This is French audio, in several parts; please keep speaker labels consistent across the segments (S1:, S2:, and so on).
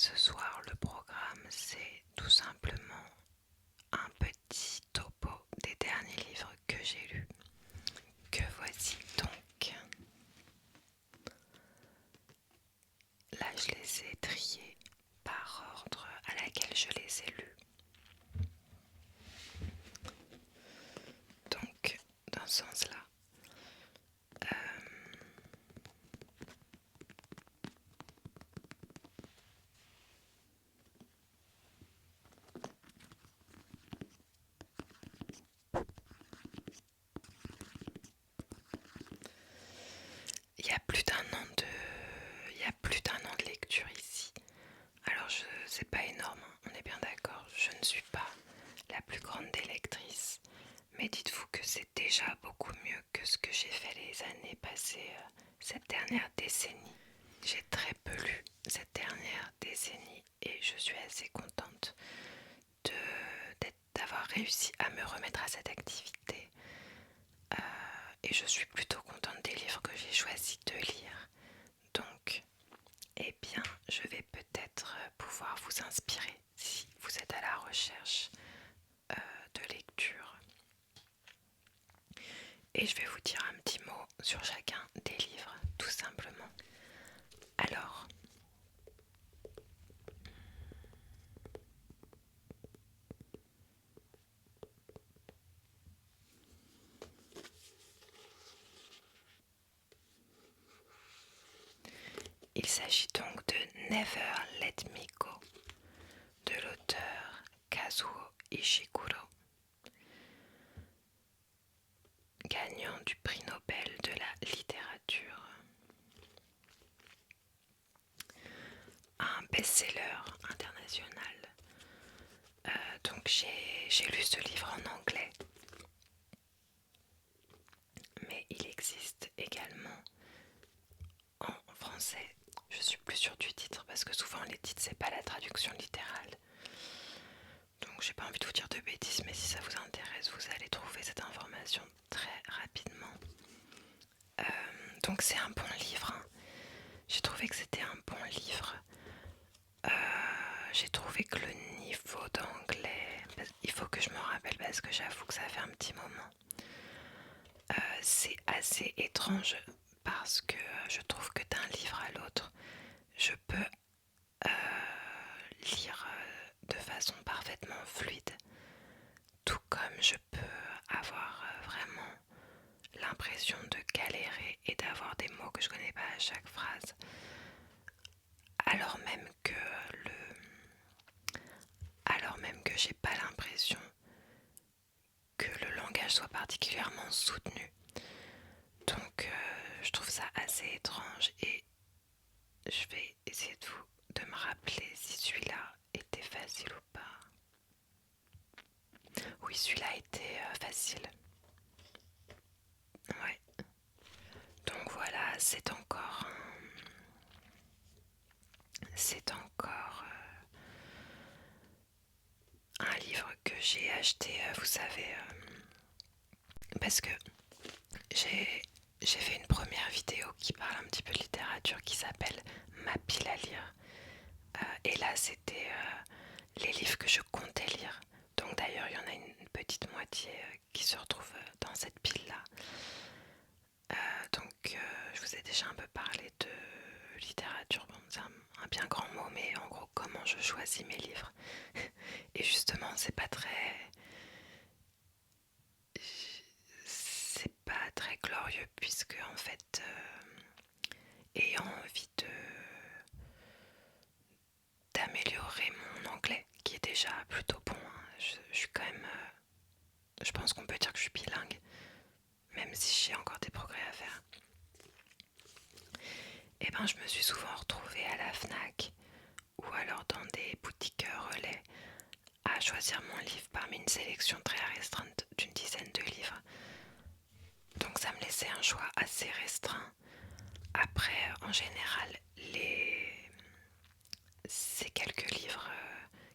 S1: ce soir, le programme, c'est tout simplement un petit topo des derniers livres que j'ai lus. Que voici donc. Là, je les ai triés par ordre à laquelle je les ai lus. Donc, dans ce sens-là, il y a plus d'un an de lecture ici. Alors, c'est pas énorme, hein, on est bien d'accord. Je ne suis pas la plus grande des lectrices. Mais dites-vous que c'est déjà beaucoup mieux que ce que j'ai fait les années passées, cette dernière décennie. J'ai très peu lu cette dernière décennie et je suis assez contente d'avoir réussi à me remettre à cette activité. Et je suis plutôt contente des livres que j'ai choisi de lire. Donc, eh bien, je vais peut-être pouvoir vous inspirer si vous êtes à la recherche de lecture. Et je vais vous dire un petit mot sur chacun des livres, tout simplement. Alors, il s'agit donc de Never Let Me Go de l'auteur Kazuo Ishiguro, gagnant du prix Nobel de la littérature. Un best-seller international. Donc j'ai lu ce livre en anglais, mais il existe également en français. Je suis plus sûre du titre parce que souvent les titres c'est pas la traduction littérale. Donc j'ai pas envie de vous dire de bêtises, mais si ça vous intéresse, vous allez trouver cette information très rapidement. Donc c'est un bon livre, hein. J'ai trouvé que c'était un bon livre. J'ai trouvé que le niveau d'anglais, il faut que je me rappelle parce que j'avoue que ça fait un petit moment. C'est assez étrange parce que je trouve que d'un livre à l'autre, je peux lire de façon parfaitement fluide, tout comme je peux avoir vraiment l'impression de galérer et d'avoir des mots que je connais pas à chaque phrase, alors même que j'ai pas l'impression que le langage soit particulièrement soutenu. Donc je trouve ça assez étrange et je vais essayer de me rappeler si celui-là était facile ou pas. Oui, celui-là était facile. Ouais. Donc voilà, c'est encore un livre que j'ai acheté, vous savez, parce que j'ai fait une première vidéo qui parle un petit peu de littérature qui s'appelle Ma pile à lire. Et là, c'était les livres que je comptais lire. Donc d'ailleurs, il y en a une petite moitié qui se retrouve dans cette pile-là. Donc je vous ai déjà un peu parlé de littérature. Bon, c'est un bien grand mot, mais en gros, comment je choisis mes livres. Et justement, c'est pas très glorieux puisque en fait, ayant envie d'améliorer mon anglais, qui est déjà plutôt bon, hein, je suis quand même, je pense qu'on peut dire que je suis bilingue, même si j'ai encore des progrès à faire. Et ben, je me suis souvent retrouvée à la Fnac ou alors dans des boutiques relais à choisir mon livre parmi une sélection très restreinte d'une dizaine de livres. Donc ça me laissait un choix assez restreint. Après, en général, ces quelques livres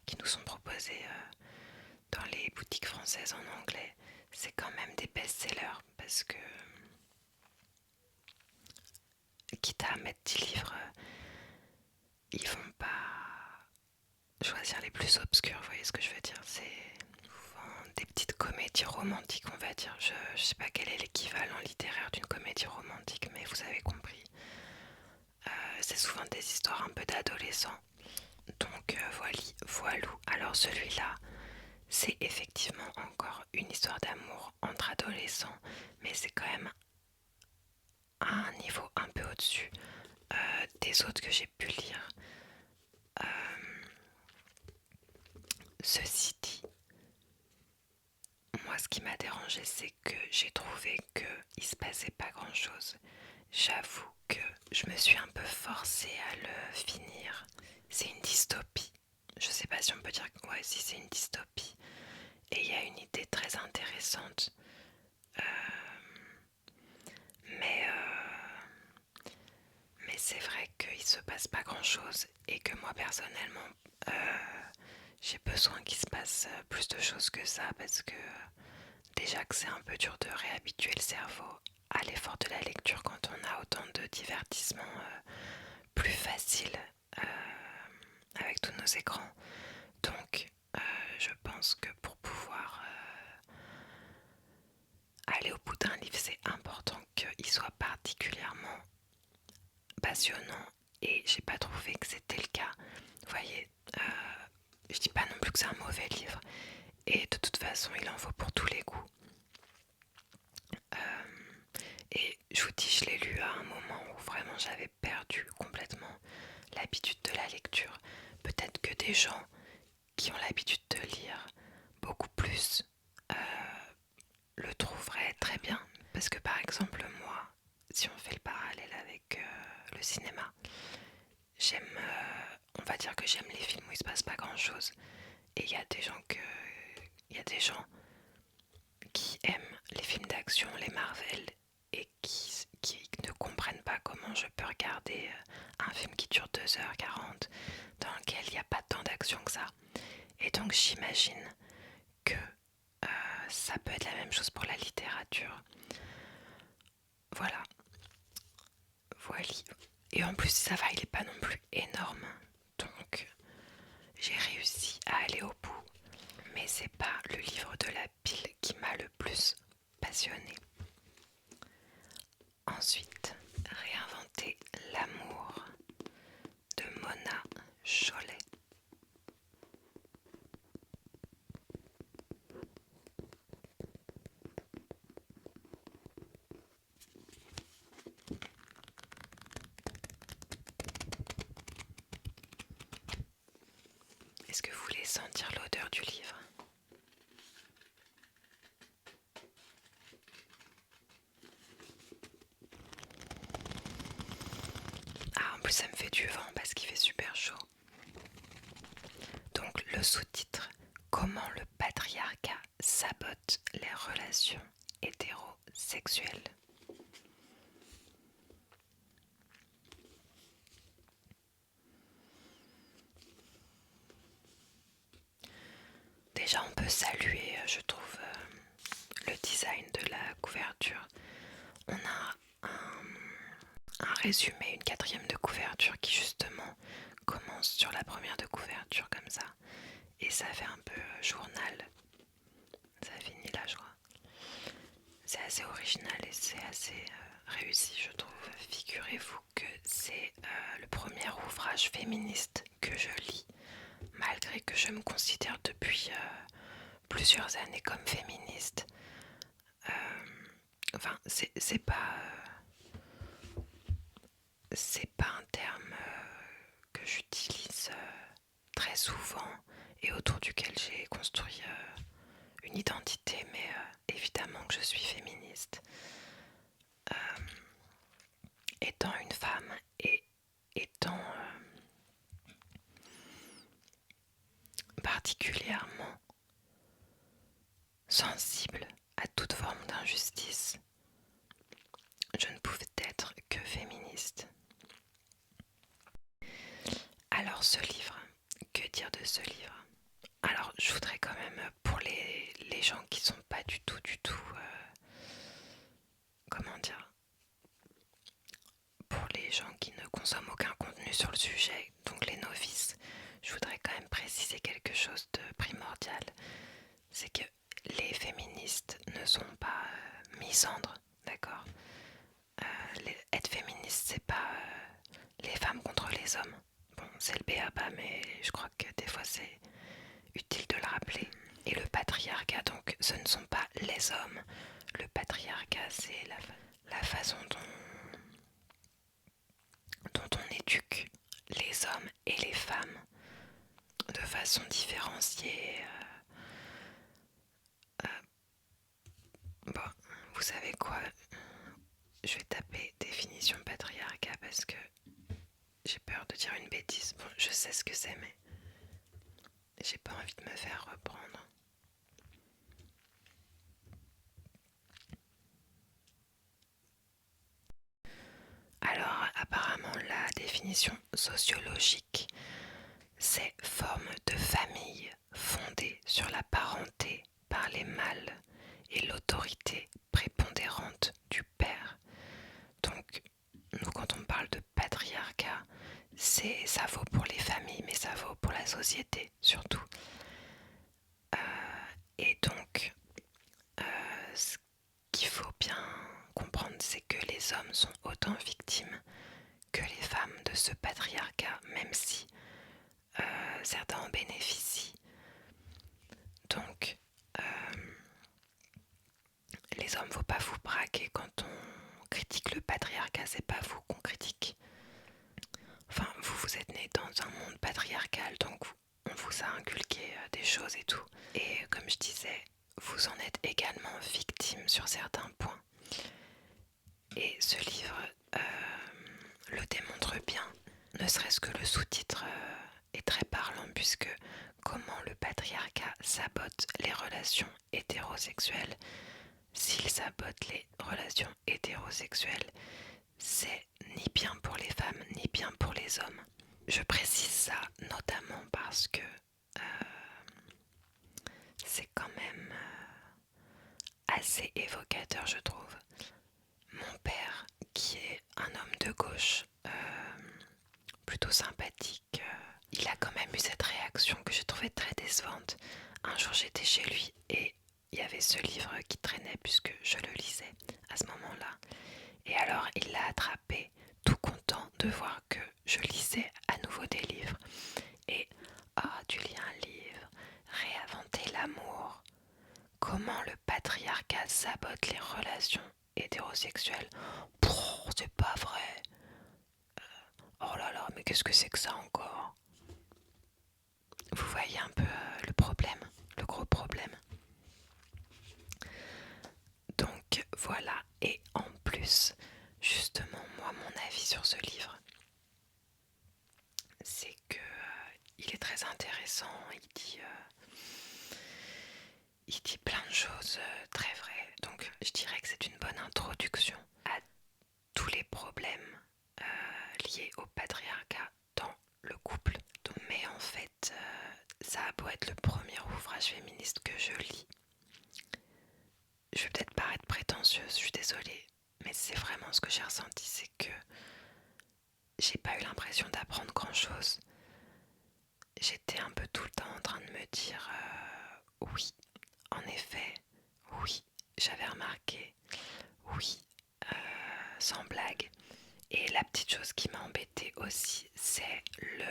S1: qui nous sont proposés dans les boutiques françaises en anglais, c'est quand même des best-sellers parce que quitte à mettre 10 livres, ils vont pas choisir les plus obscurs, vous voyez ce que je veux dire? C'est souvent des petites comédies romantiques, on va dire. Je sais pas quel est l'équivalent littéraire d'une comédie romantique, mais vous avez compris. C'est souvent des histoires un peu d'adolescents. Donc voilou. Alors celui-là, c'est effectivement encore une histoire d'amour entre adolescents, mais c'est quand même à un niveau un peu au-dessus des autres que j'ai pu lire. Ceci dit, moi ce qui m'a dérangé, c'est que j'ai trouvé qu'il se passait pas grand-chose. J'avoue que je me suis un peu forcée à le finir. C'est une dystopie. Je sais pas si on peut dire que ouais, si c'est une dystopie. Et il y a une idée très intéressante. Mais, mais c'est vrai qu'il se passe pas grand chose et que moi personnellement, j'ai besoin qu'il se passe plus de choses que ça parce que déjà que c'est un peu dur de réhabituer le cerveau à l'effort de la lecture quand on a autant de divertissements plus faciles avec tous nos écrans. Donc je pense que pour pouvoir aller au bout d'un livre, c'est important qu'il soit particulièrement passionnant et j'ai pas trouvé que c'était le cas. Vous voyez, je dis pas non plus que c'est un mauvais livre et de toute façon il en vaut pour tous les goûts. Et je vous dis, je l'ai lu à un moment où vraiment j'avais perdu complètement l'habitude de la lecture. Peut-être que des gens qui ont l'habitude de lire beaucoup plus le trouveraient très bien. Parce que par exemple moi, si on fait le parallèle avec le cinéma, j'aime, on va dire que j'aime les films où il se passe pas grand chose. Et il y a des gens qui aiment les films d'action, les Marvel, et qui ne comprennent pas comment je peux regarder un film qui dure 2h40, dans lequel il n'y a pas tant d'action que ça. Et donc j'imagine que ça peut être la même chose pour la littérature. Voilà. Voilà. Et en plus ça va, il n'est pas non plus énorme. Donc j'ai réussi à aller au bout. Mais c'est pas le livre de la pile qui m'a le plus passionné. Ensuite, réinventer l'amour de Mona Chollet. Est-ce que vous voulez sentir l'odeur du livre? Ah, en plus ça me fait du vent parce qu'il fait super chaud. Donc le sous-titre: Comment le patriarcat sabote les relations hétérosexuelles. Déjà on peut saluer, je trouve, le design de la couverture. On a un résumé, une quatrième de couverture qui justement commence sur la première de couverture comme ça. Et ça fait un peu journal. Ça finit là, je crois. C'est assez original et c'est assez réussi, je trouve. Figurez-vous que c'est le premier ouvrage féministe que je lis, malgré que je me considère depuis plusieurs années comme féministe. Enfin, c'est pas un terme que j'utilise très souvent et autour duquel j'ai construit une identité, mais évidemment que je suis féministe. Étant une femme et étant particulièrement sensible à toute forme d'injustice, je ne pouvais être que féministe. Alors ce livre, que dire de ce livre? Alors je voudrais quand même, pour les gens qui sont pas du tout, comment dire, pour les gens qui ne consomment aucun contenu sur le sujet, donc les novices, je voudrais quand même préciser les hommes. Bon, c'est le b.a.-ba, mais je crois que des fois c'est utile de le rappeler. Et le patriarcat, donc, ce ne sont pas les hommes. Le patriarcat, c'est la façon dont on éduque les hommes et les femmes de façon différenciée. Bon, vous savez quoi? Je vais taper définition patriarcat parce que j'ai peur de dire une bêtise. Bon, je sais ce que c'est, mais j'ai pas envie de me faire reprendre. Alors, apparemment, la définition sociologique, c'est forme de famille fondée sur la parenté par les mâles et l'autorité prépondérante du père. Donc, nous, quand on parle de patriarcat, ça vaut pour les familles, mais ça vaut pour la société surtout. Et donc, ce qu'il faut bien comprendre, c'est que les hommes sont autant victimes que les femmes de ce patriarcat, même si certains en bénéficient. Donc, les hommes, faut pas vous braquer quand on critique le patriarcat, c'est pas vous qu'on critique. Enfin, vous êtes né dans un monde patriarcal, donc on vous a inculqué des choses et tout. Et comme je disais, vous en êtes également victime sur certains points. Et ce livre le démontre bien, ne serait-ce que le sous-titre est très parlant puisque comment le patriarcat sabote les relations hétérosexuelles. S'il sabote les relations hétérosexuelles, c'est ni bien pour les femmes ni bien pour les hommes. Je précise ça notamment parce que c'est quand même assez évocateur, je trouve. Mon père, qui est un homme de gauche, plutôt sympathique, il a quand même eu cette réaction que j'ai trouvée très décevante. Un jour j'étais chez lui et il y avait ce livre qui traînait puisque je le lisais à ce moment-là. Et alors il l'a attrapé, tout content de voir que je lisais à nouveau des livres. Et ah, tu lis un livre, réinventer l'amour. Comment le patriarcat sabote les relations hétérosexuelles. C'est pas vrai. Oh là là, mais qu'est-ce que c'est que ça encore? Vous voyez un peu le problème, le gros problème. Donc voilà, et en plus, justement, moi, mon avis sur ce livre, c'est que il est très intéressant. Il dit plein de choses très vraies. Donc je dirais que c'est une bonne introduction à tous les problèmes liés au patriarcat dans le couple. Mais en fait, ça a beau être le premier ouvrage féministe que je lis. Je vais peut-être paraître prétentieuse, je suis désolée, mais c'est vraiment ce que j'ai ressenti, c'est que j'ai pas eu l'impression d'apprendre grand-chose. J'étais un peu tout le temps en train de me dire oui, en effet, oui, j'avais remarqué, oui, sans blague. Et la petite chose qui m'a embêtée aussi, c'est le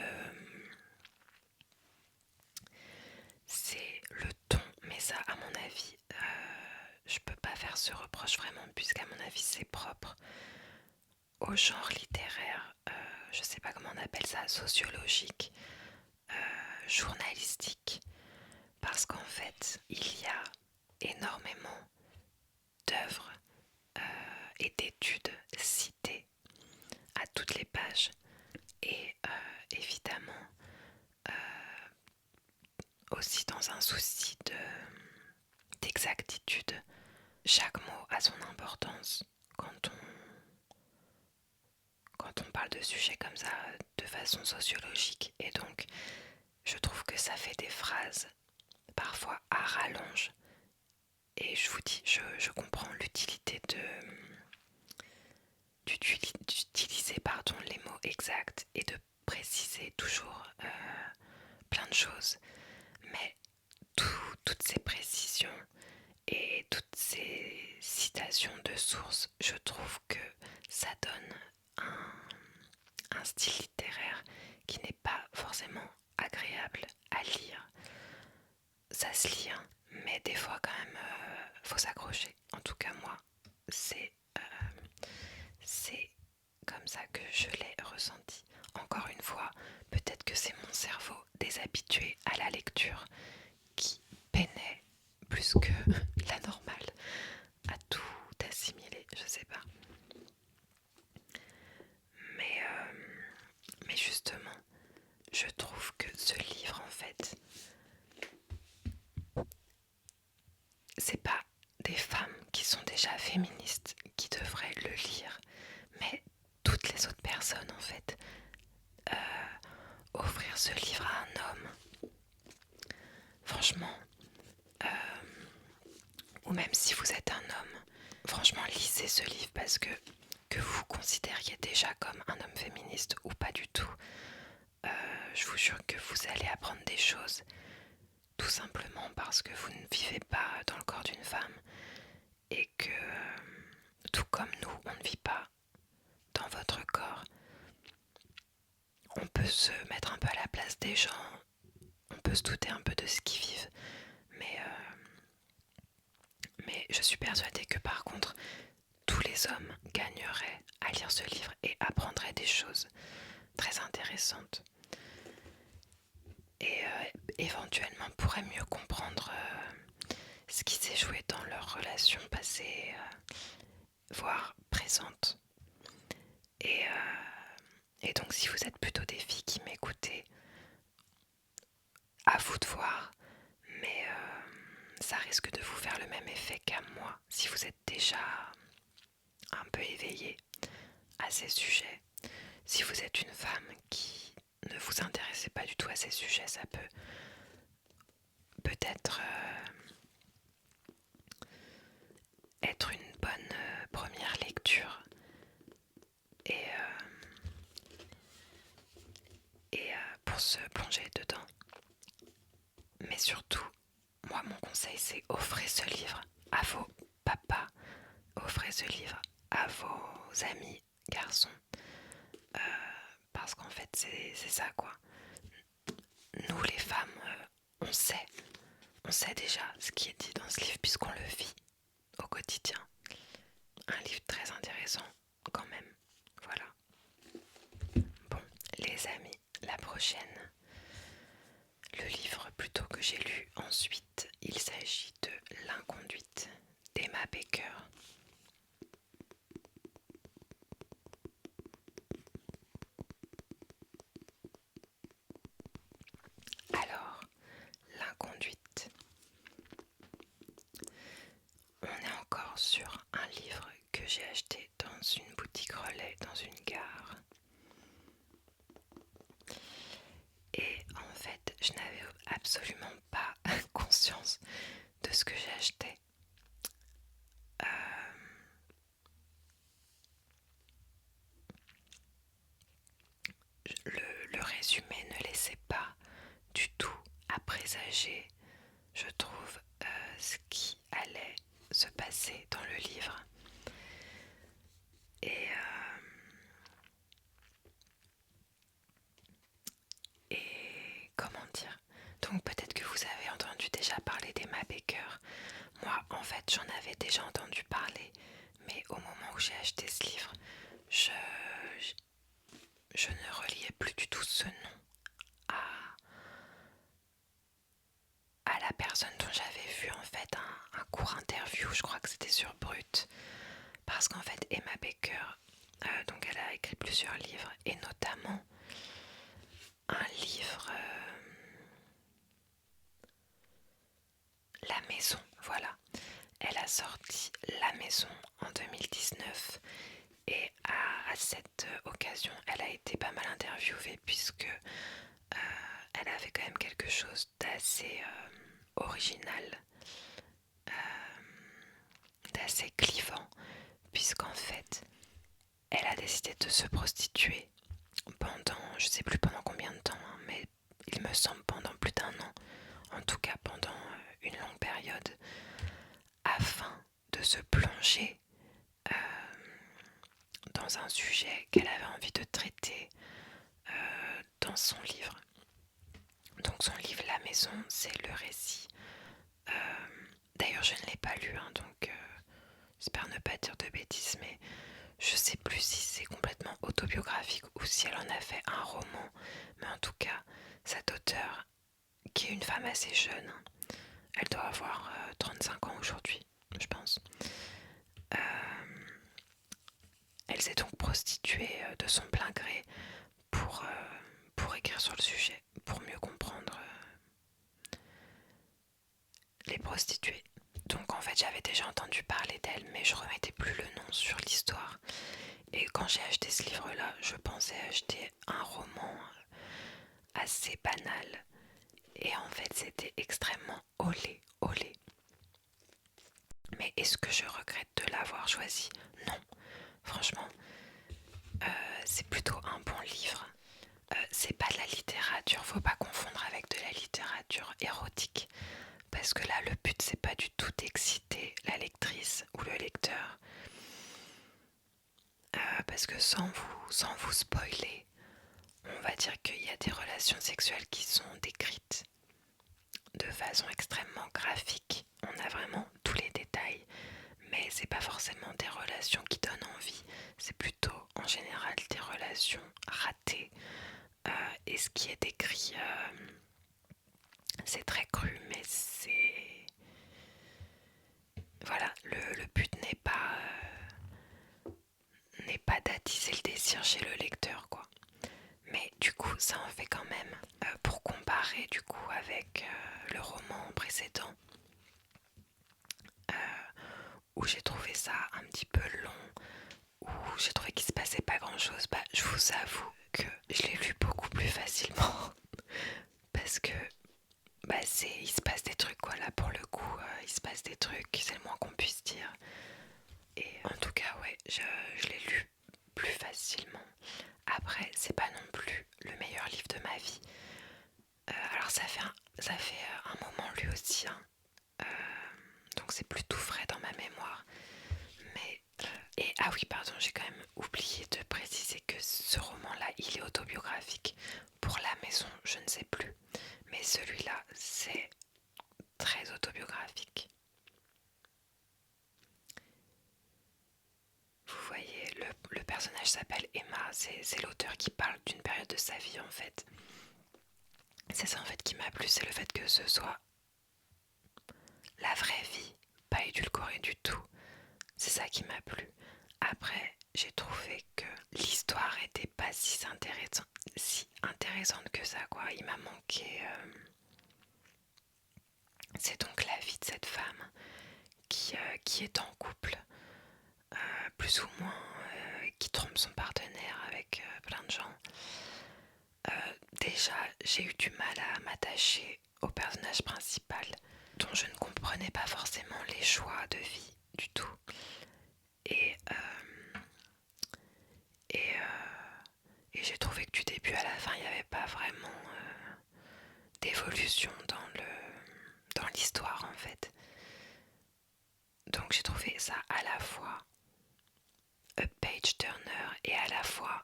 S1: ton. Mais ça, à mon avis, je peux pas faire ce reproche vraiment, puisqu'à mon avis, c'est propre au genre littéraire. Je sais pas comment on appelle ça, sociologique, journalistique. Parce qu'en fait, il y a énormément d'œuvres et d'études citées à toutes les pages. Et évidemment, aussi dans un souci d'exactitude, chaque mot a son importance quand on parle de sujets comme ça de façon sociologique. Et donc, je trouve que ça fait des phrases parfois à rallonge. Et je vous dis, je comprends l'utilité d'utiliser les mots exacts et de préciser toujours plein de choses. Mais toutes ces précisions et toutes ces citations de sources, je trouve que ça donne un style littéraire Je trouve que ce livre, en fait, c'est pas des femmes qui sont déjà féministes qui devraient le lire, mais toutes les autres personnes, en fait. Offrir ce livre à un homme, franchement, ou même si vous êtes un homme, franchement lisez ce livre parce que vous considériez déjà comme un homme féministe ou pas du tout, je vous jure que vous allez apprendre des choses tout simplement parce que vous ne vivez pas dans le corps d'une femme et que tout comme nous, on ne vit pas dans votre corps. On peut se mettre un peu à la place des gens, on peut se douter un peu de ce qu'ils vivent, mais je suis persuadée que par contre, tous les hommes gagneraient à lire ce livre et apprendraient des choses très intéressantes. Et éventuellement pourraient mieux comprendre ce qui s'est joué dans leur relation passée, voire présente. Et donc si vous êtes plutôt des filles qui m'écoutez, à vous de voir, mais ça risque de vous faire le même effet qu'à moi si vous êtes déjà un peu éveillé à ces sujets. Si vous êtes une femme qui ne vous intéressez pas du tout à ces sujets, ça peut peut-être être une bonne première lecture. Et pour se plonger dedans. Mais surtout, moi mon conseil c'est offrez ce livre à vos papas, offrez ce livre à vos amis garçons, parce qu'en fait c'est ça quoi. Nous les femmes, on sait déjà ce qui est dit dans ce livre puisqu'on le vit au quotidien. Un livre très intéressant quand même, voilà. Bon les amis, la prochaine, le livre plutôt que j'ai lu ensuite, il s'agit de L'inconduite d'Emma Baker. Alors, L'inconduite. On est encore sur un livre que j'ai acheté dans une boutique relais, dans une gare. Et en fait, je n'avais absolument pas conscience de ce que j'achetais. Le résumé ne laissait pas du tout à présager, je trouve, ce qui allait se passer dans le livre. Et comment dire, donc peut-être que vous avez entendu déjà parler d'Emma Baker. Moi en fait j'en avais déjà entendu parler, mais au moment où j'ai acheté ce livre, je ne reliais plus du tout ce nom à la personne dont j'avais vu en fait un court interview, je crois que c'était sur Brut, parce qu'en fait Emma Baker, donc elle a écrit plusieurs livres et notamment un livre La Maison, voilà. Elle a sorti La Maison en 2019 et à cette occasion, elle a été pas mal interviewée puisque elle avait quand même quelque chose d'assez original, d'assez clivant, puisqu'en fait, elle a décidé de se prostituer pendant, je sais plus pendant combien de temps, hein, mais il me semble pendant plus d'1 an, en tout cas pendant une longue période, afin de se plonger dans un sujet qu'elle avait envie de traiter dans son livre. Donc son livre La Maison, c'est le récit. D'ailleurs je ne l'ai pas lu, hein, donc j'espère ne pas dire de bêtises, mais je sais plus si c'est complètement autobiographique ou si elle en a fait un roman. Mais en tout cas, cette auteure, qui est une femme assez jeune, elle doit avoir 35 ans aujourd'hui, je pense. Elle s'est donc prostituée de son plein gré pour écrire sur le sujet. prostituée. Donc en fait j'avais déjà entendu parler d'elle, mais je remettais plus le nom sur l'histoire. Et quand j'ai acheté ce livre-là, je pensais acheter un roman assez banal. Et en fait c'était extrêmement olé, olé. Mais est-ce que je regrette de l'avoir choisi? Non, franchement, c'est plutôt un bon livre. C'est pas de la littérature, faut pas confondre avec de la littérature érotique. Parce que là, le but, c'est pas du tout d'exciter la lectrice ou le lecteur. Parce que sans vous spoiler, on va dire qu'il y a des relations sexuelles qui sont décrites de façon extrêmement graphique. On a vraiment tous les détails, mais c'est pas forcément des relations qui donnent envie. C'est plutôt en général des relations ratées. Et ce qui est décrit, c'est très cru, mais c'est... Voilà, le but n'est pas d'attiser le désir chez le lecteur, quoi. Mais du coup, ça en fait quand même, pour comparer du coup avec le roman précédent, où j'ai trouvé ça un petit peu long, où j'ai trouvé qu'il se passait pas grand chose, bah je vous avoue que je l'ai lu beaucoup plus facilement. Parce que bah il se passe des trucs, quoi, là pour le coup, il se passe des trucs, c'est le moins qu'on puisse dire. Et en tout cas, ouais, je l'ai lu plus facilement. Après, c'est pas non plus le meilleur livre de ma vie. Alors ça fait un moment lui aussi, hein. Donc c'est plutôt frais dans ma mémoire. Mais et ah oui, pardon, j'ai quand même oublié de préciser que ce roman-là, il est autobiographique. Pour La Maison, je ne sais plus, mais celui-là, c'est très autobiographique. Vous voyez, le personnage s'appelle Emma, c'est l'auteur qui parle d'une période de sa vie en fait. C'est ça en fait qui m'a plu, c'est le fait que ce soit la vraie vie, pas édulcorée du tout. C'est ça qui m'a plu. Après, j'ai trouvé que l'histoire était pas si intéressante que ça, quoi. Il m'a manqué. C'est donc la vie de cette femme qui est en couple, plus ou moins, qui trompe son partenaire avec plein de gens. Déjà, j'ai eu du mal à m'attacher au personnage principal, dont je ne comprenais pas forcément les choix de vie du tout. Et, euh, et, euh, et j'ai trouvé que du début à la fin, il n'y avait pas vraiment d'évolution dans l'histoire en fait. Donc j'ai trouvé ça à la fois a page turner et à la fois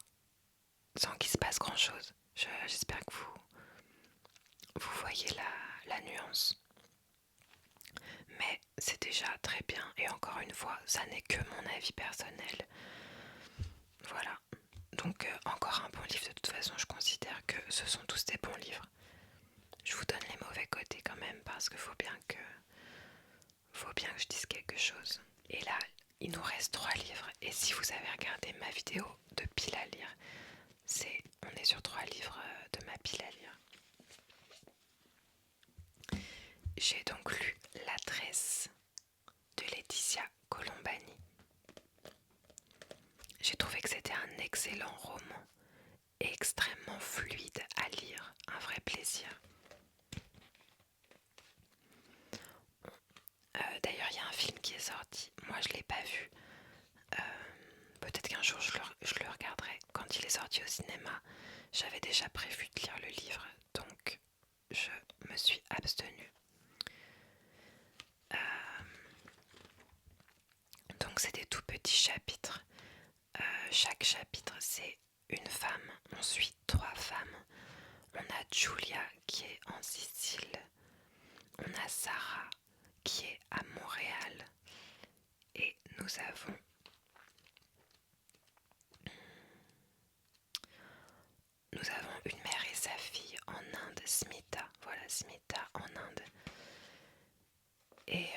S1: sans qu'il se passe grand chose. J'espère que vous voyez la nuance. Mais c'est déjà très bien et encore une fois, ça n'est que mon avis personnel. Voilà. Donc encore un bon livre, de toute façon je considère que ce sont tous des bons livres. Je vous donne les mauvais côtés quand même parce qu'il faut bien que je dise quelque chose. Et là, il nous reste 3 livres et si vous avez regardé ma vidéo de pile à lire, on est sur 3 livres de ma pile à lire. J'ai donc lu La Tresse de Laetitia Colombani. J'ai trouvé que c'était un excellent roman, extrêmement fluide à lire, un vrai plaisir. D'ailleurs, il y a un film qui est sorti, moi je ne l'ai pas vu. Peut-être qu'un jour je le regarderai. Quand il est sorti au cinéma, j'avais déjà prévu de lire le livre, donc je me suis abstenue. Donc c'est des tout petits chapitres. Chaque chapitre c'est une femme. On suit 3 femmes. On a Julia qui est en Sicile. On a Sarah qui est à Montréal. Et nous avons une mère et sa fille en Inde, Smita. Voilà, Smita en Inde. Et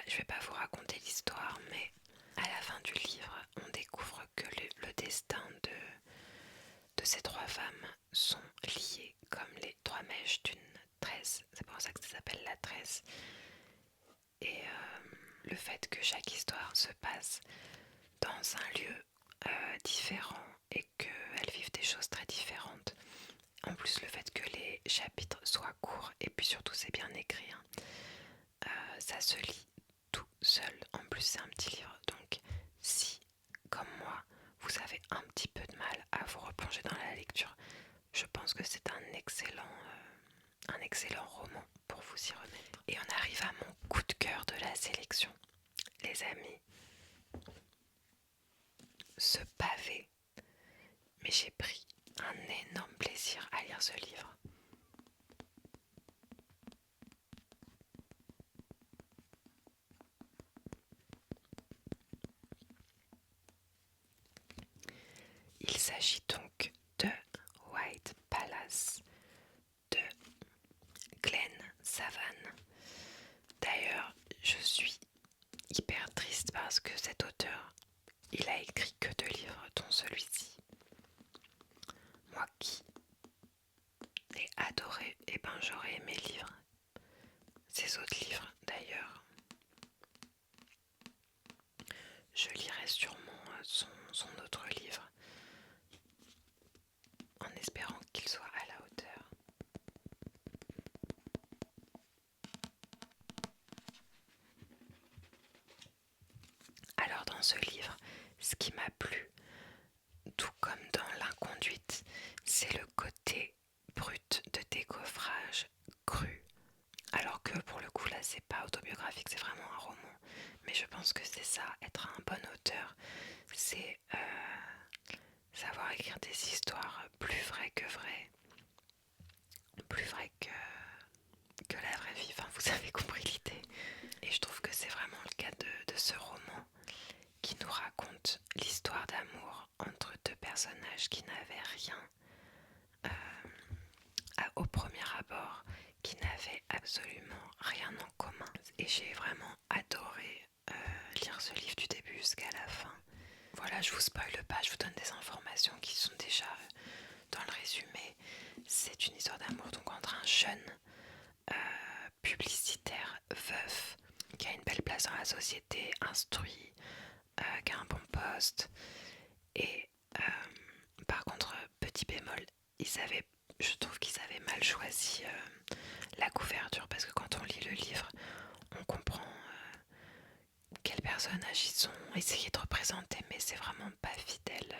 S1: je vais pas vous raconter l'histoire, mais à la fin du livre, on découvre que le destin de ces 3 femmes sont liés comme les 3 mèches d'une tresse. C'est pour ça que ça s'appelle La Tresse. fait que chaque histoire se passe dans un lieu différent et qu'elles vivent des choses très différentes. En plus, le fait que les chapitres soient courts et puis surtout c'est bien écrit, hein, ça se lit tout seul. En plus, c'est un petit livre, donc si, comme moi, vous avez un petit peu de mal à vous replonger dans la lecture, je pense que c'est un excellent roman pour vous y remettre. Et on arrive à mon coup de cœur de la sélection. Les amis, ce pavé, mais j'ai pris un énorme plaisir à lire ce livre. Il s'agit donc de White Palace de Glenn Savane. D'ailleurs, je suis hyper triste parce que cet auteur, il a écrit que 2 livres, dont celui-ci. Moi qui ai adoré, et ben j'aurais aimé lire ses autres livres d'ailleurs. Je lirai sûrement son autre livre en espérant qu'il soit à la hauteur. Alors dans ce livre, ce qui m'a plu, tout comme dans L'Inconduite, c'est le côté brut de décoffrage cru. Alors que pour le coup là c'est pas autobiographique, c'est vraiment un roman. Mais je pense que c'est ça, être un bon auteur, c'est savoir écrire des histoires plus vraies que vraies, plus vraies que la vraie vie, enfin vous avez compris l'idée. Et je trouve que c'est vraiment le cas de ce roman qui nous raconte l'histoire d'amour entre 2 personnages qui n'avaient rien au premier abord, qui n'avaient absolument rien en commun. Et j'ai vraiment adoré lire ce livre du début jusqu'à la fin. Voilà, je vous spoile pas, je vous donne des informations qui sont déjà dans le résumé. C'est une histoire d'amour donc entre un jeune publicitaire veuf qui a une belle place dans la société, instruit, qui a un bon poste. Et par contre, petit bémol, je trouve qu'ils avaient mal choisi la couverture parce que quand on lit le livre, on comprend quels personnages ils ont essayé de représenter, mais c'est vraiment pas fidèle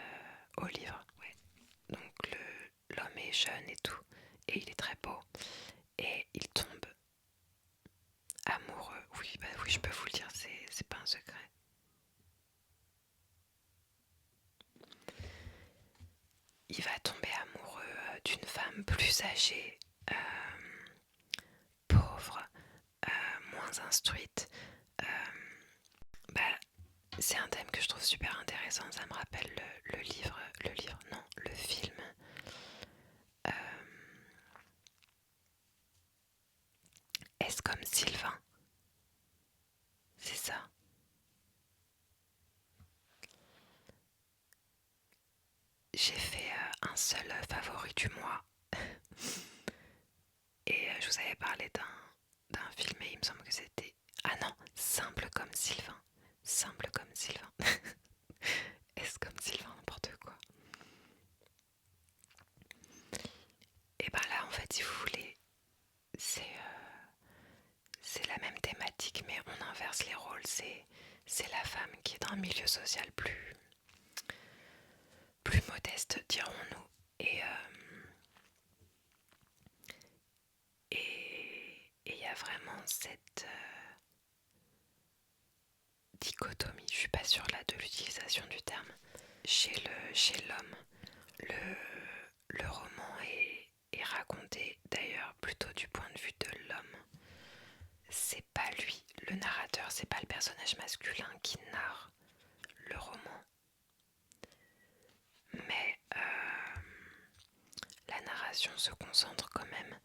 S1: au livre. Ouais. Donc l'homme est jeune et tout, et il est très beau, et il tombe amoureux. Oui, bah oui, je peux vous le dire, c'est pas un secret. Il va tomber amoureux d'une femme plus âgée, pauvre, moins instruite. Bah, c'est un thème que je trouve super intéressant. Ça me rappelle le livre, non, le film. Euh, Est-ce comme Sylvain? C'est ça. J'ai fait un seul favori du mois. Et je vous avais parlé d'un film et il me semble que c'était... Ah non, Simple comme Sylvain. Simple comme Sylvain. Est-ce comme Sylvain, n'importe quoi. Et ben là, en fait, si vous voulez, c'est la même thématique, mais on inverse les rôles. C'est la femme qui est dans un milieu social plus modeste, dirons-nous. Et il y a vraiment cette dichotomie, je suis pas sûre là de l'utilisation du terme, chez l'homme. Le roman est raconté d'ailleurs plutôt du point de vue de l'homme. C'est pas lui, le narrateur, c'est pas le personnage masculin qui narre le roman. Mais la narration se concentre quand même.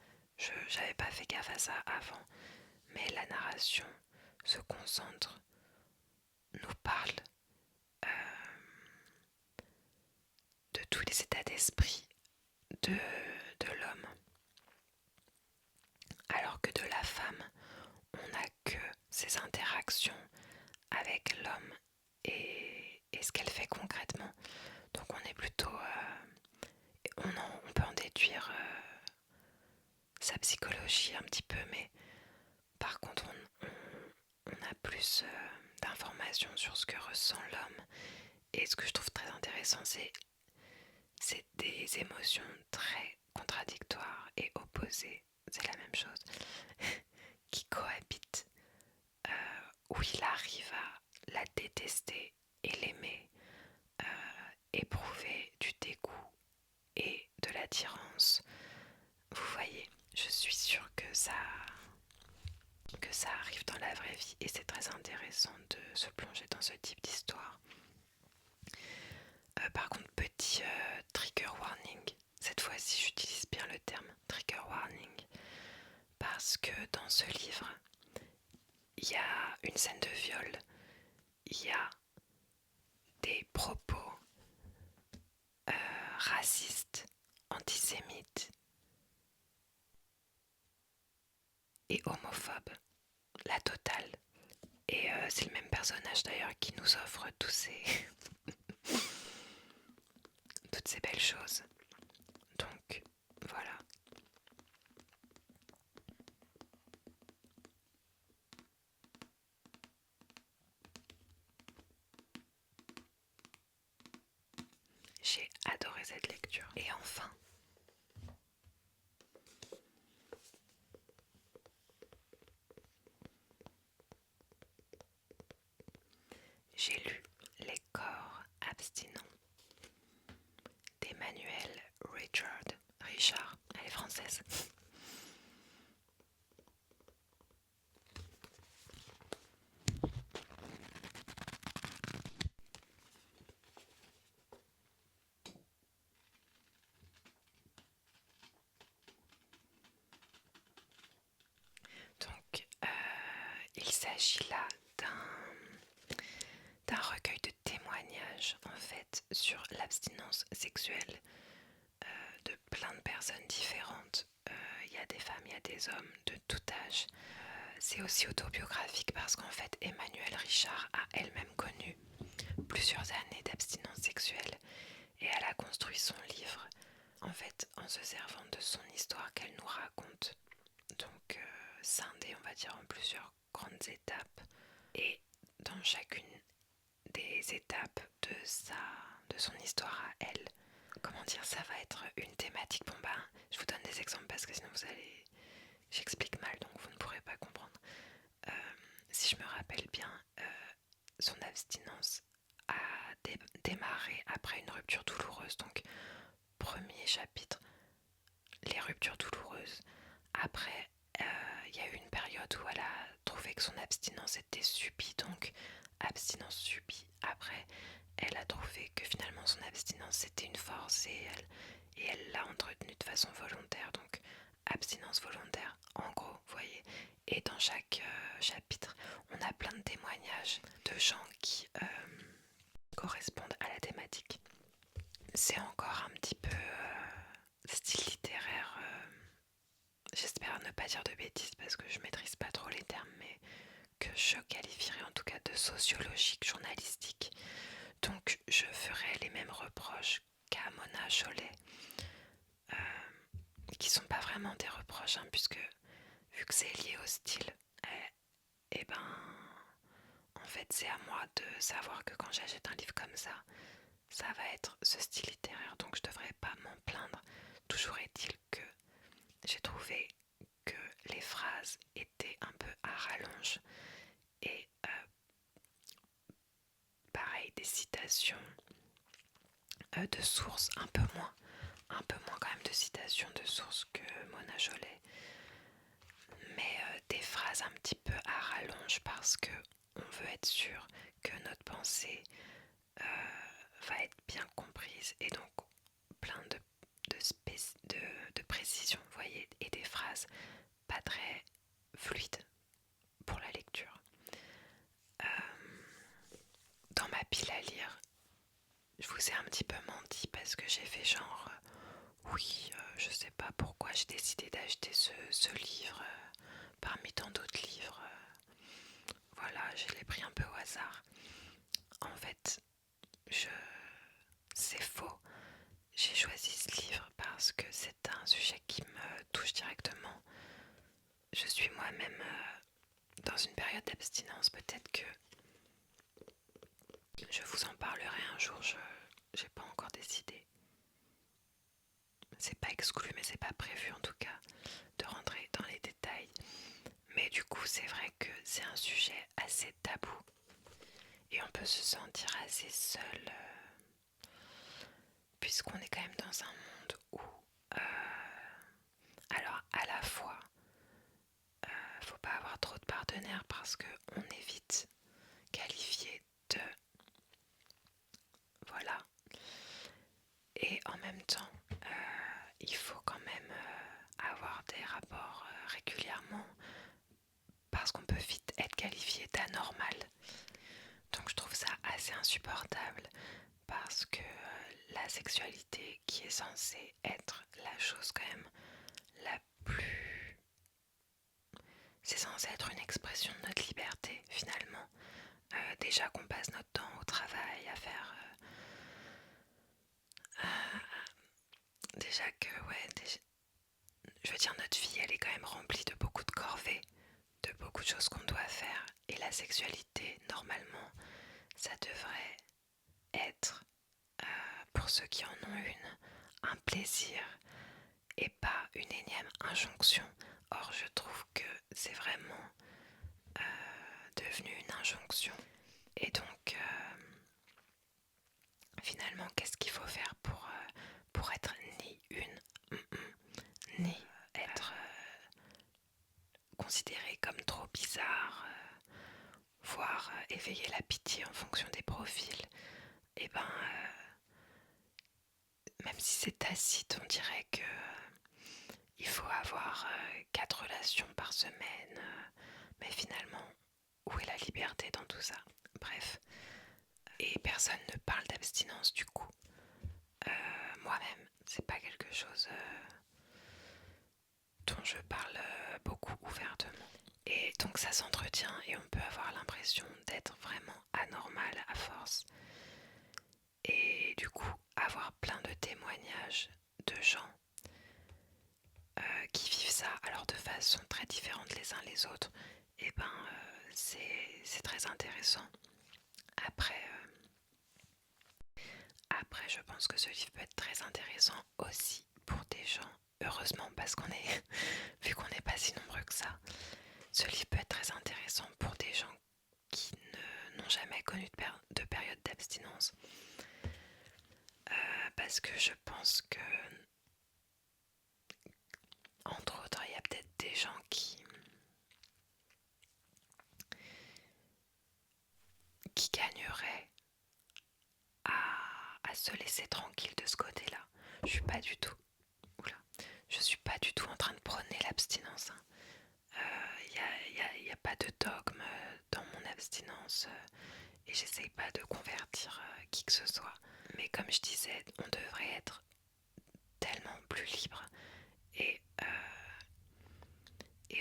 S1: J'avais pas fait gaffe à ça avant, mais la narration se concentre, nous parle de tous les états d'esprit de l'homme. Alors que de la femme, on n'a que ses interactions avec l'homme et ce qu'elle fait concrètement. Donc on est plutôt... on peut en déduire sa psychologie un petit peu, mais par contre on a plus d'informations sur ce que ressent l'homme. Et ce que je trouve très intéressant, c'est des émotions très contradictoires et opposées, c'est la même chose, qui cohabitent, où il arrive à la détester et l'aimer, éprouver du dégoût et de l'attirance. Vous voyez, je suis sûre que ça arrive dans la vraie vie et c'est très intéressant de se plonger dans ce type d'histoire. Par contre, petit trigger warning, cette fois-ci j'utilise bien le terme trigger warning parce que dans ce livre, il y a une scène de viol, il y a des propos racistes, antisémites et homophobes, la totale. Et c'est le même personnage d'ailleurs qui nous offre toutes ces belles choses. Donc voilà. J'ai adoré cette lecture. Et enfin, j'ai lu Les corps abstinents d'Emmanuel Richard, elle est française. Donc, il s'agit là d'un recueil de témoignages en fait sur l'abstinence sexuelle de plein de personnes différentes. Il y a des femmes, il y a des hommes de tout âge. C'est aussi autobiographique parce qu'en fait Emmanuelle Richard a elle-même connu plusieurs années d'abstinence sexuelle et elle a construit son livre en fait en se servant de son histoire qu'elle nous raconte. Donc scindée on va dire en plusieurs grandes étapes et dans chacune des étapes de son histoire à elle, comment dire, ça va être une thématique. Bon ben, je vous donne des exemples parce que sinon j'explique mal donc vous ne pourrez pas comprendre. Si je me rappelle bien, son abstinence a démarré après une rupture douloureuse. Donc premier chapitre, les ruptures douloureuses. Après, il y a eu une période où elle a trouvé que son abstinence était subie, donc abstinence subie. Après, elle a trouvé que finalement son abstinence c'était une force et elle l'a entretenue de façon volontaire, donc abstinence volontaire en gros, vous voyez. Et dans chaque chapitre, on a plein de témoignages de gens qui correspondent à la thématique. C'est encore un petit peu style littéraire, j'espère ne pas dire de bêtises parce que je maîtrise pas trop les termes, mais que je qualifierais en tout cas de sociologique, journalistique. Donc je ferai les mêmes reproches qu'à Mona Chollet, qui sont pas vraiment des reproches, hein, puisque vu que c'est lié au style, et ben en fait c'est à moi de savoir que quand j'achète un livre comme ça va être ce style littéraire, donc je devrais pas m'en plaindre. Toujours est-il que j'ai trouvé que les phrases étaient un peu à rallonge et pareil des citations de sources un peu moins quand même de citations de sources que Mona Chollet, mais des phrases un petit peu à rallonge parce que on veut être sûr que notre pensée va être bien comprise et donc plein de précisions, vous voyez, et des phrases pas très fluides pour la lecture. Dans ma pile à lire, je vous ai un petit peu menti parce que j'ai fait genre oui, je sais pas pourquoi j'ai décidé d'acheter ce livre parmi tant d'autres livres. Voilà, je l'ai pris un peu au hasard. fait, c'est faux. J'ai choisi ce livre parce que c'est un sujet qui me touche directement. Je suis moi-même dans une période d'abstinence. Peut-être que je vous en parlerai un jour, je n'ai pas encore décidé. C'est pas exclu, mais c'est pas prévu en tout cas de rentrer dans les détails. Mais du coup, c'est vrai que c'est un sujet assez tabou et on peut se sentir assez seul puisqu'on est quand même dans un monde où, alors à la fois, faut pas avoir trop de partenaires parce qu'on est vite qualifié de voilà. Et en même temps, il faut quand même avoir des rapports régulièrement parce qu'on peut vite être qualifié d'anormal. Donc je trouve ça assez insupportable parce que la sexualité qui est censée être la chose quand même la plus... C'est censé être une expression de notre liberté finalement. Déjà qu'on passe notre temps au travail à faire... déjà que ouais, je veux dire notre vie elle est quand même remplie de beaucoup de corvées, de beaucoup de choses qu'on doit faire. Et la sexualité normalement ça devrait être, pour ceux qui en ont une, un plaisir et pas une énième injonction. Or je trouve que c'est vraiment devenu une injonction. Et donc finalement qu'est-ce qu'il faut faire pour être ni une ni être considéré comme trop bizarre, voire éveiller la pitié en fonction des profils. Et ben même si c'est tacite, on dirait que il faut avoir 4 relations par semaine, mais finalement, où est la liberté dans tout ça? Bref, et personne ne parle d'abstinence du coup. Moi-même, c'est pas quelque chose dont je parle beaucoup ouvertement. Et donc ça s'entretient et on peut avoir l'impression d'être vraiment anormal à force. Et du coup, avoir plein de témoignages de gens qui vivent ça, alors de façon très différente les uns les autres, et ben c'est très intéressant. Après, je pense que ce livre peut être très intéressant aussi pour des gens, heureusement parce qu'on est, vu qu'on n'est pas si nombreux que ça, ce livre peut être très intéressant pour des gens qui n'ont jamais connu de période d'abstinence. Parce que je pense que, entre autres, il y a peut-être des gens qui gagneraient à se laisser tranquille de ce côté-là. Je suis pas du tout, je suis pas du tout en train de prôner l'abstinence. Il n'y a pas de dogme dans mon abstinence et j'essaye pas de convertir qui que ce soit. Mais comme je disais, on devrait être tellement plus libre et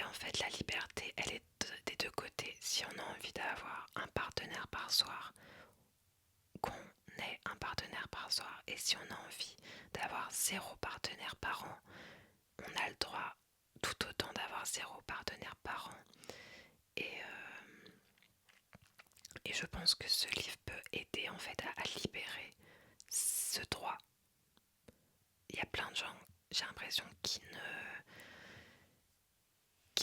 S1: en fait la liberté elle est des deux côtés. Si on a envie d'avoir un partenaire par soir, qu'on ait un partenaire par soir, et si on a envie d'avoir 0 partenaire par an, on a le droit tout autant d'avoir 0 partenaire par an. Et je pense que ce livre peut aider en fait à libérer ce droit. Il y a plein de gens, j'ai l'impression, qui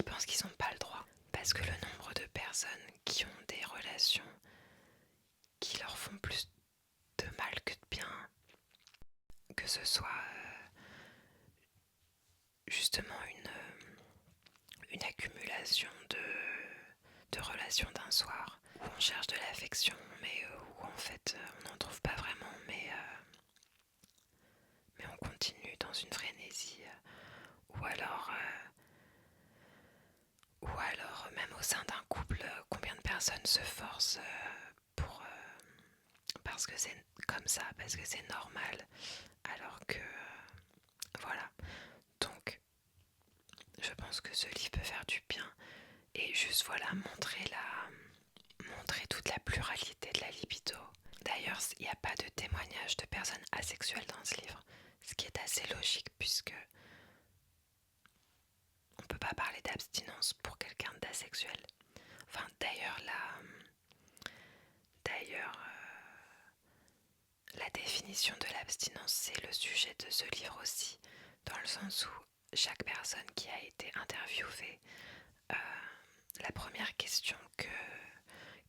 S1: pensent qu'ils n'ont pas le droit. Parce que le nombre de personnes qui ont des relations qui leur font plus de mal que de bien, que ce soit justement une accumulation de relations d'un soir, où on cherche de l'affection, mais où en fait on n'en trouve pas vraiment, mais on continue dans une frénésie, ou alors même au sein d'un couple, combien de personnes se forcent parce que c'est comme ça, parce que c'est normal, alors que voilà. Donc je pense que ce livre peut faire du bien et juste voilà montrer toute la pluralité de la libido. D'ailleurs, il n'y a pas de témoignage de personnes asexuelles dans ce livre, ce qui est assez logique puisque on ne peut pas parler d'abstinence pour quelqu'un d'asexuel. Enfin, d'ailleurs, la définition de l'abstinence, c'est le sujet de ce livre aussi, dans le sens où chaque personne qui a été interviewée, la première question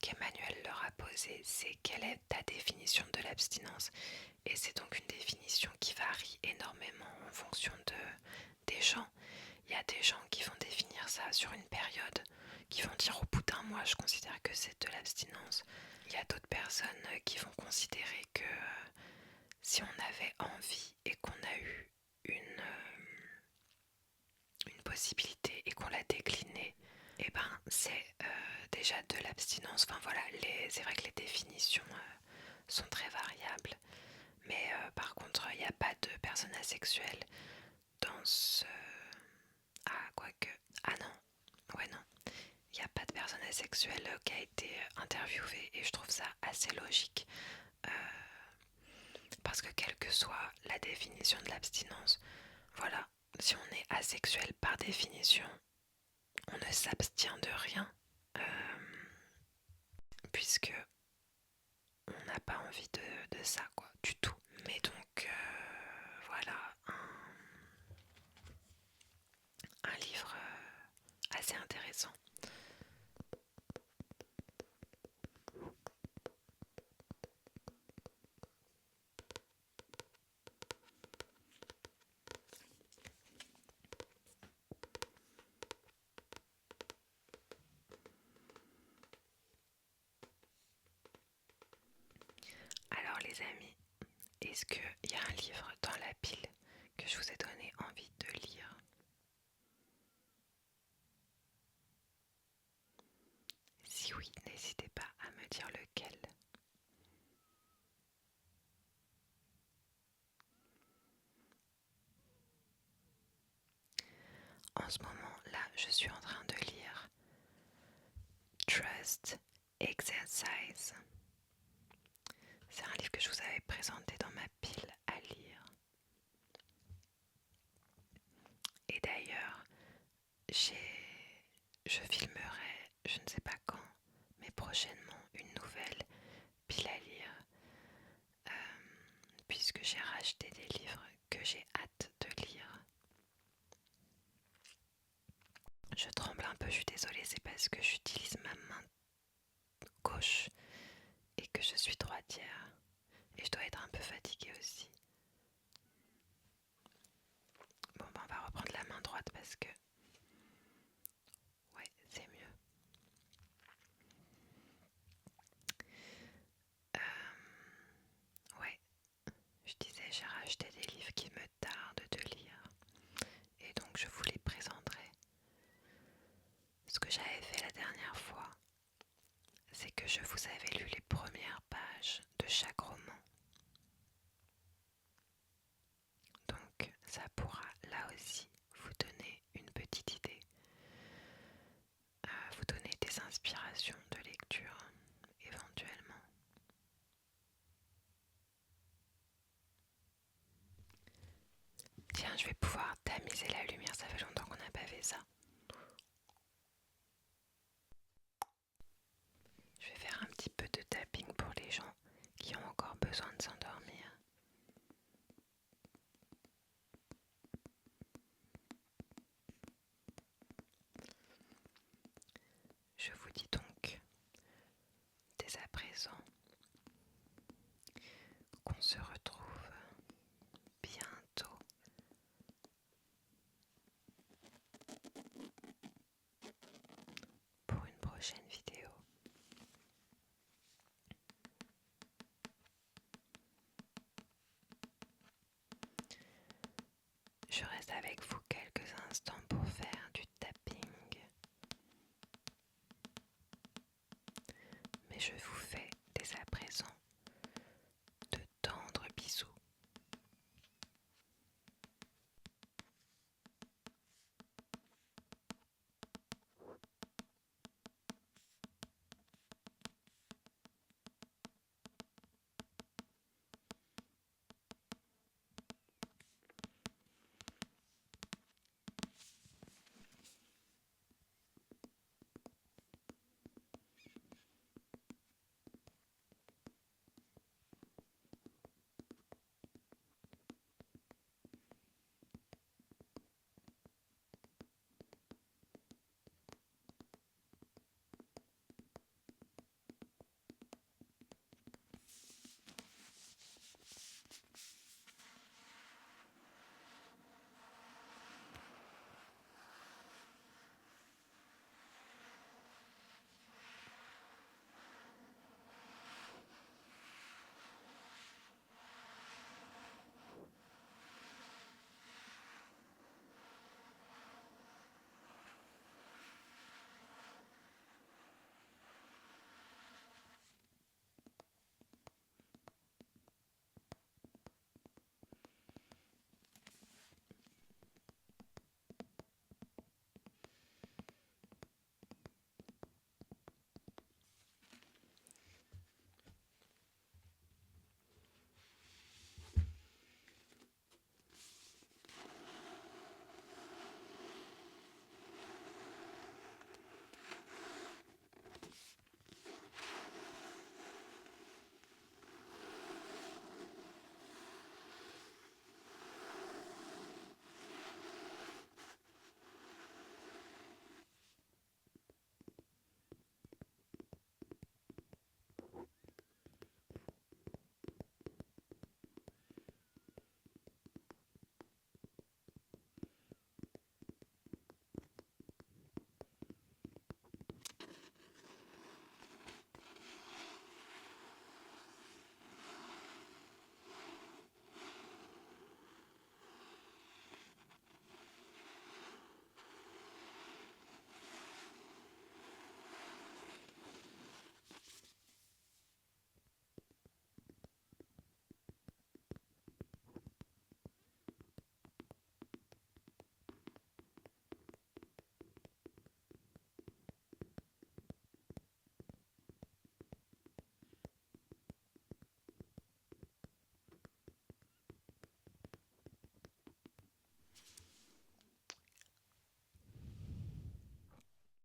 S1: qu'Emmanuel leur a posée, c'est quelle est ta définition de l'abstinence? Et c'est donc une définition qui varie énormément en fonction des gens. Il y a des gens qui vont définir ça sur une période, qui vont dire au bout d'un mois je considère que c'est de l'abstinence. Il y a d'autres personnes qui vont considérer que si on avait envie et qu'on a eu une possibilité et qu'on l'a déclinée, et ben c'est déjà de l'abstinence. Enfin voilà, c'est vrai que les définitions sont très variables, mais par contre il n'y a pas de personnes asexuelles dans ce... Ah quoique... Ah non, ouais non, il n'y a pas de personne asexuelle qui a été interviewée et je trouve ça assez logique. Parce que quelle que soit la définition de l'abstinence, voilà, si on est asexuel par définition, on ne s'abstient de rien, puisque on n'a pas envie de ça, quoi, du tout. Mais donc, voilà, un livre assez intéressant. Alors les amis, est-ce qu'il y a un livre dans la pile que je vous ai donné envie de lire? Si oui, n'hésitez pas à me dire lequel. En ce moment là, je suis en train de lire Trust Exercise. C'est un livre que je vous avais présenté dans ma pile à lire. Et d'ailleurs, je filmerai, je ne sais pas quand, mais prochainement, une nouvelle pile à lire, puisque j'ai racheté des livres que j'ai hâte de lire. Je tremble un peu, je suis désolée, c'est parce que j'utilise ma main gauche et que je suis droitière. Et je dois être un peu fatiguée aussi. Bon, ben on va reprendre la main droite parce que... Ouais, c'est mieux. Ouais, je disais, j'ai racheté des livres qui me tardent de lire. Et donc je vous les présenterai. Ce que j'avais fait la dernière fois, c'est que je vous avais lu les premières pages de chaque roman. Donc ça pourra là aussi vous donner une petite idée, vous donner des inspirations de lecture éventuellement. Tiens, je vais pouvoir tamiser la lumière, ça fait longtemps qu'on n'a pas fait ça. Je vais faire un petit peu de tapping pour les gens qui ont encore besoin de s'endormir. Je vous dis donc dès à présent qu'on se retrouve bientôt pour une prochaine vidéo. Je reste avec vous quelques instants pour faire du tapping. Mais je vous